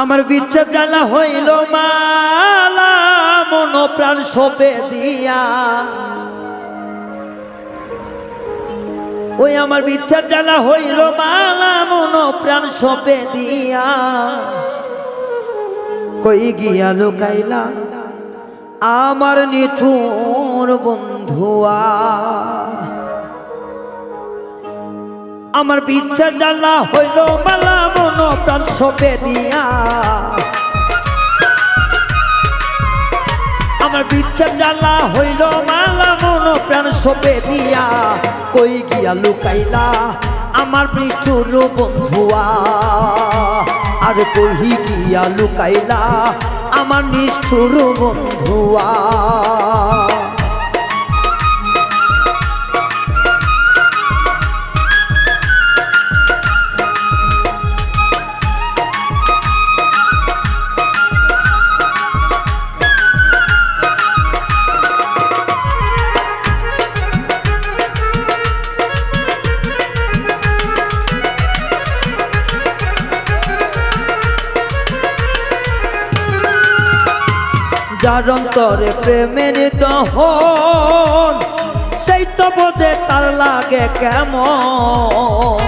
আমার বিচ্ছেদ জ্বালা হইল মালা মন প্রাণ সপে দিয়া। ওই আমার বিচ্ছেদ জ্বালা হইল মালা মন প্রাণ সপে দিয়া। কই গিয়া লুকাইলা আমার নিঠুর বন্ধুয়া। আমার বিচ্ছেদ জ্বালা হইল মালা মন প্রাণ সপে দিয়া। আমার বিচ্ছেদ জ্বালা হইল মালা মন প্রাণ সপে দিয়া। কই গিয়া লুকাইলা আমার নিঠুর বন্ধুয়া। আর কই গিয়া লুকাইলা আমার নিষ্ঠুর বন্ধুয়া। যার অন্তরে প্রেমের দহন সেই তো বোঝে তার লাগে কেমন।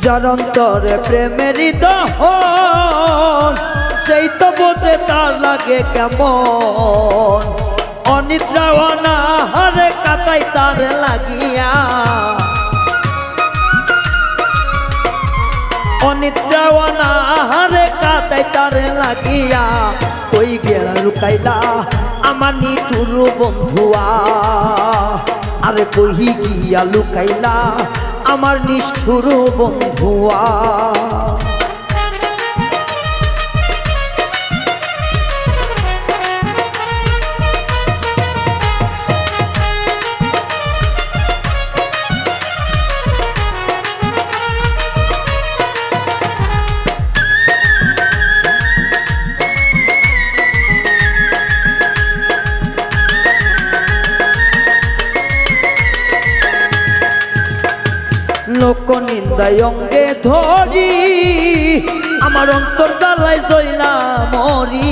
যার অন্তরে প্রেমের দহন সেই তো বোঝে তার লাগে কেমন। অনিদ্রা অনাহারে কাটাই তার লাগিয়া। অনিদ্রা অনাহারে কাটাই তার লাগিয়া। কই গেলা লুকাইলা আমার নিঠুর বন্ধুয়া। আরে কই গিয়া লুকাইলা আমার নিষ্ঠুর বন্ধুয়া। লোক নিন্দায় অঙ্গে ধরি আমার অন্তর জ্বালায় জইলা মরি।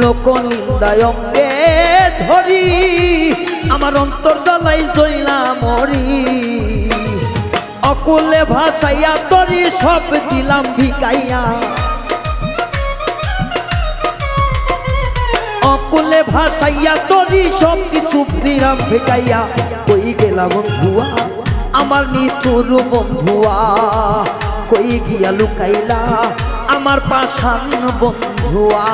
লোক নিন্দায় অঙ্গে ধরি আমার অন্তর জ্বালায় জইলা মরি। অকুলে ভাসাইয়া তরি সব দিলাম ভিকাইয়া। অকুলে ভাসাইয়া তরি সব কিছু দিলাম ভিকাইয়া। কই গেলা বন্ধুয়া আমার নিঠুর বন্ধুয়া। কই গিয়া লুকাইলা আমার পাষাণ বন্ধুয়া।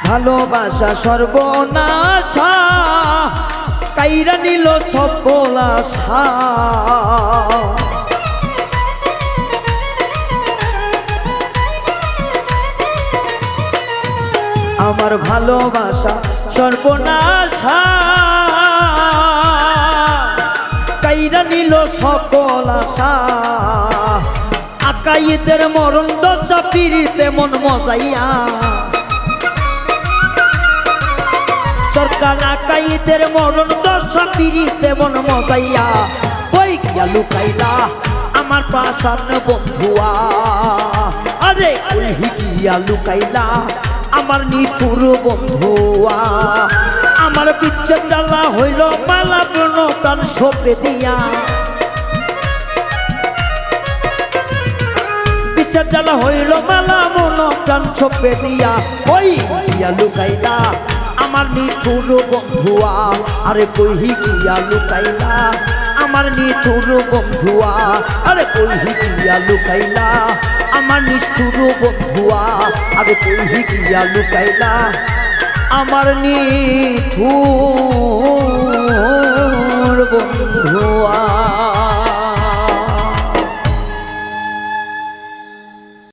ভালোবাসা সর্বনাশা কাইরা নিল সকল আশা। আমার ভালোবাসা সর্বনাশা কাইরা নিল সকল আশা। আকাইদের মরণ দশা পিরিতে মন মজাইয়া। সরকার আকাইদের মরণ দশা পিরিতে মন মজাইয়া। কই গিয়া লুকাইলা আমার পাষাণ বন্ধুয়া। আরে কই গিয়া লুকাইলা আমার নিঠুর বন্ধুয়া। আমার বিচ্ছেদ জ্বালা হইল মালা মন প্রাণ সপে দিয়া। বিচ্ছেদ জ্বালা হইল মালা মন প্রাণ সপে দিয়া। কই গিয়া লুকাইলা আমার নিঠুর বন্ধুয়া আরে কইহি গিয়া লুকাইলা আমার নিঠুর বন্ধুয়া আরে কইহি গিয়া লুকাইলা আমার নিষ্ঠুর বন্ধুয়া আরে কইহি গিয়া লুকাইলা আমার নিঠুর বন্ধুয়া।